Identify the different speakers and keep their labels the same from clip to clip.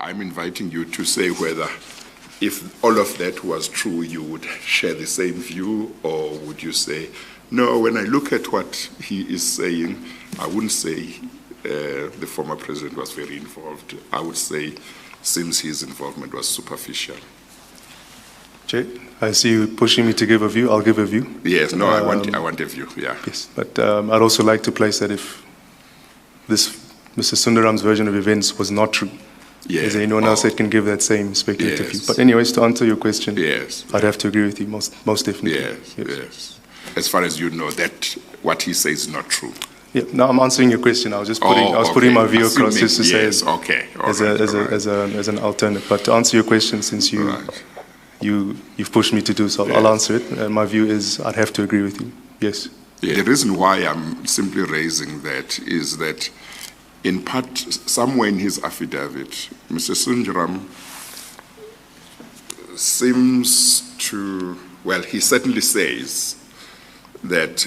Speaker 1: I'm inviting you to say whether, if all of that was true, you would share the same view, or would you say, no, when I look at what he is saying, I wouldn't say the former president was very involved. I would say, seems his involvement was superficial.
Speaker 2: Chair, I see you pushing me to give a view. I'll give a view.
Speaker 1: Yes, no, I want a view, yeah.
Speaker 2: Yes, but I'd also like to place that if this Mr. Sundaram's version of events was not true, is there anyone else that can give that same speculative view? But anyways, to answer your question, I'd have to agree with you, most definitely.
Speaker 1: Yes. As far as you know, that what he says is not true.
Speaker 2: Yeah, no, I'm answering your question. I was just putting my view across just to say as an alternative. But to answer your question, since you've pushed me to do so, I'll answer it. And my view is I'd have to agree with you. Yes.
Speaker 1: Yeah. The reason why I'm simply raising that is that in part, somewhere in his affidavit, Mr. Sundaram seems to, well, he certainly says that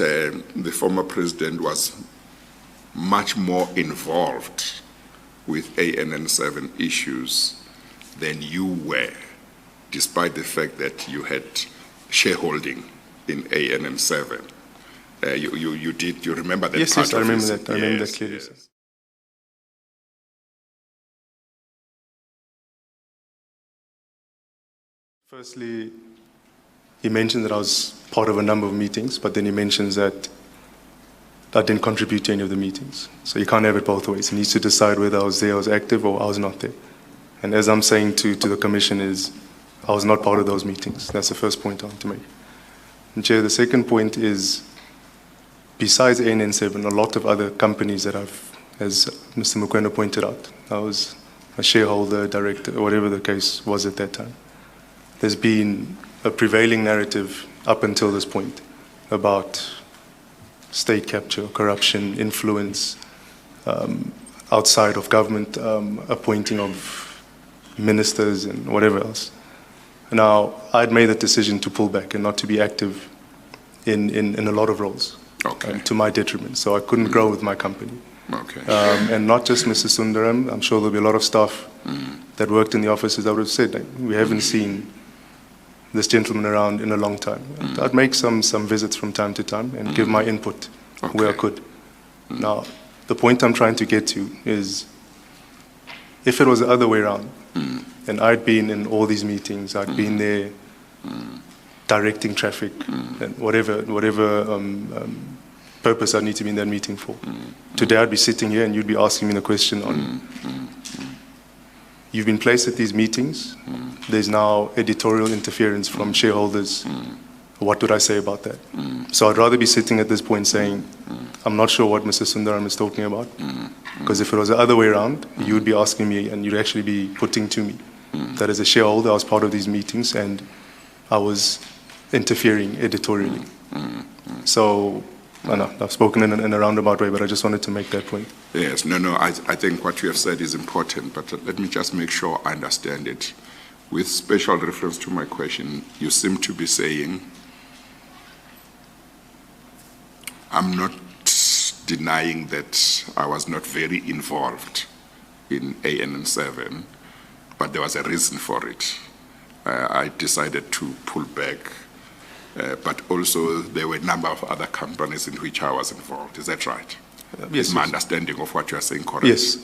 Speaker 1: the former president was much more involved with ANN7 issues than you were, despite the fact that you had shareholding in ANN7. You remember that
Speaker 2: part? Yes, I remember that. I remember that clearly.
Speaker 1: Yes.
Speaker 2: Firstly, he mentioned that I was part of a number of meetings, but then he mentions that I didn't contribute to any of the meetings. So you can't have it both ways. He needs to decide whether I was there, I was active, or I was not there. And as I'm saying to the Commission is, I was not part of those meetings. That's the first point I want to make. And Chair, the second point is, besides ANN7, a lot of other companies that as Mr. Mukwena pointed out, I was a shareholder, director, whatever the case was at that time. There's been a prevailing narrative up until this point about state capture, corruption, influence, outside of government, appointing of ministers and whatever else. Now, I'd made the decision to pull back and not to be active in a lot of roles, to my detriment. So I couldn't grow with my company. And not just Mr. Sundaram, I'm sure there'll be a lot of staff that worked in the offices that would have said, like, we haven't seen this gentleman around in a long time. I'd make some visits from time to time and give my input where I could. Now, the point I'm trying to get to is, if it was the other way around, and I'd been in all these meetings, I'd been there directing traffic, and whatever purpose I need to be in that meeting for. Today I'd be sitting here and you'd be asking me the question on, you've been placed at these meetings, there's now editorial interference from shareholders. What would I say about that? So I'd rather be sitting at this point saying, I'm not sure what Mr. Sundaram is talking about, because if it was the other way around, you would be asking me and you'd actually be putting to me that as a shareholder, I was part of these meetings and I was interfering editorially. So, I know, I've spoken in a roundabout way, but I just wanted to make that point.
Speaker 1: Yes, no, I think what you have said is important, but let me just make sure I understand it. With special reference to my question, you seem to be saying, I'm not denying that I was not very involved in ANN7, but there was a reason for it. I decided to pull back, but also there were a number of other companies in which I was involved. Is that right?
Speaker 2: Yes.
Speaker 1: Is my understanding of what you are saying correct?
Speaker 2: Yes,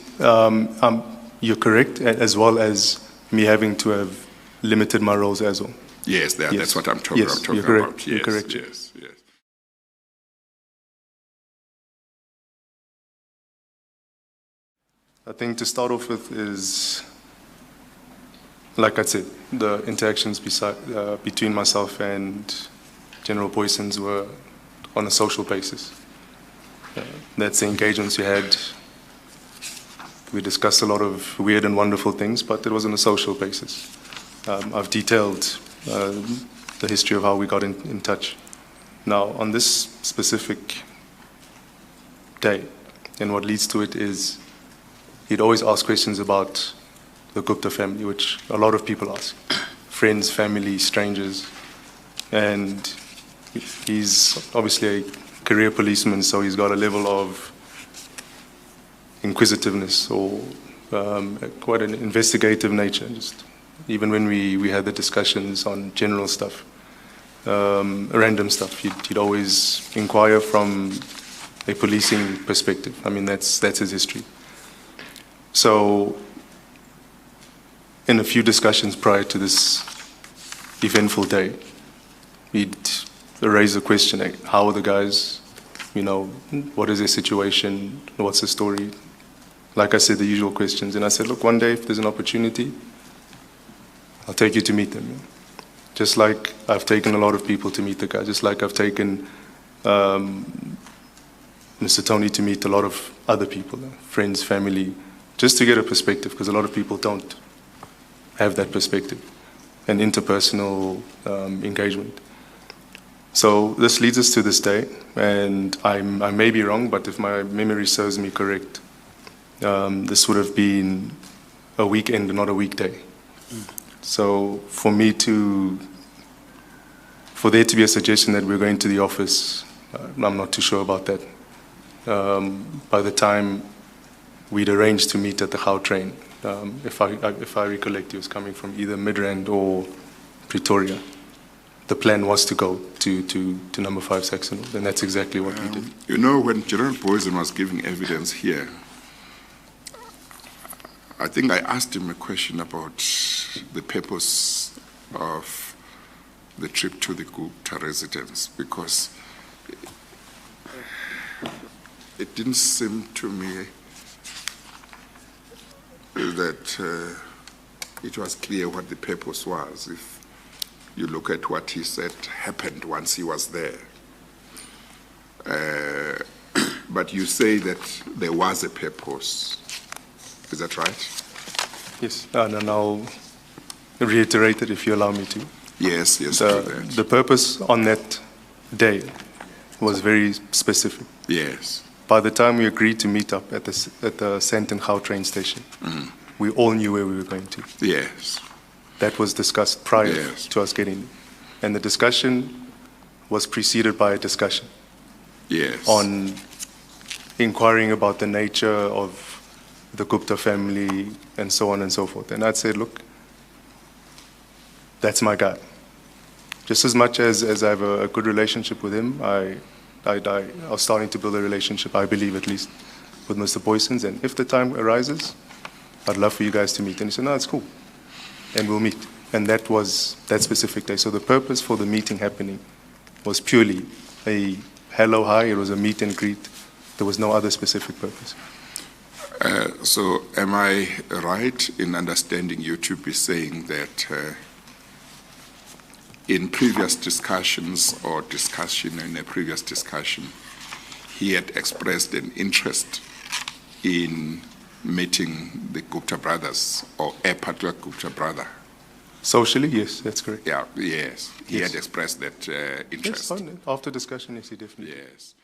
Speaker 2: you're correct, as well as me having to have limited my roles as well.
Speaker 1: Yes, that's what I'm talking about.
Speaker 2: You're correct. You're correct.
Speaker 1: Yes.
Speaker 2: I think to start off with is, like I said, the interactions between myself and General Boysens were on a social basis. That's the engagements we had. We discussed a lot of weird and wonderful things, but it was on a social basis. I've detailed the history of how we got in touch. Now, on this specific day, and what leads to it is, he'd always ask questions about the Gupta family, which a lot of people ask. Friends, family, strangers. And he's obviously a career policeman, so he's got a level of inquisitiveness or quite an investigative nature. Just even when we had the discussions on general stuff, random stuff, he'd always inquire from a policing perspective. I mean, that's his history. So, in a few discussions prior to this eventful day, he'd raise the question, like, how are the guys? You know, what is their situation? What's the story? Like I said, the usual questions. And I said, look, one day if there's an opportunity, I'll take you to meet them. Just like I've taken a lot of people to meet the guy, just like I've taken Mr. Tony to meet a lot of other people, friends, family, just to get a perspective, because a lot of people don't have that perspective and interpersonal engagement. So this leads us to this day, and I may be wrong, but if my memory serves me correct, this would have been a weekend and not a weekday. So for there to be a suggestion that we're going to the office, I'm not too sure about that. By the time we'd arranged to meet at the Gautrain, if I recollect, he was coming from either Midrand or Pretoria. The plan was to go to number 5 Saxonwood, and that's exactly what we did.
Speaker 1: You know, when General Boysen was giving evidence here, I think I asked him a question about the purpose of the trip to the Gupta residence, because it didn't seem to me that it was clear what the purpose was. If you look at what he said happened once he was there. But you say that there was a purpose. Is that right?
Speaker 2: Yes, and I'll reiterate it if you allow me to.
Speaker 1: Yes, do that.
Speaker 2: The purpose on that day was very specific.
Speaker 1: Yes.
Speaker 2: By the time we agreed to meet up at the Sandton Gautrain station, we all knew where we were going to.
Speaker 1: Yes.
Speaker 2: That was discussed prior to us getting there. And the discussion was preceded by a discussion on inquiring about the nature of the Gupta family and so on and so forth. And I'd say, look, that's my guy. Just as much as I have a good relationship with him, I was starting to build a relationship, I believe at least, with Mr. Boysens. And if the time arises, I'd love for you guys to meet. And he said, no, it's cool. And we'll meet. And that was that specific day. So the purpose for the meeting happening was purely a hello, hi. It was a meet and greet. There was no other specific purpose.
Speaker 1: So am I right in understanding you to be saying that in previous discussions or discussion in a previous discussion, he had expressed an interest in meeting the Gupta brothers or a particular Gupta brother?
Speaker 2: Socially, yes, that's correct.
Speaker 1: Yeah, yes. He had expressed that interest.
Speaker 2: Yes, after discussion, yes, he definitely.
Speaker 1: Yes.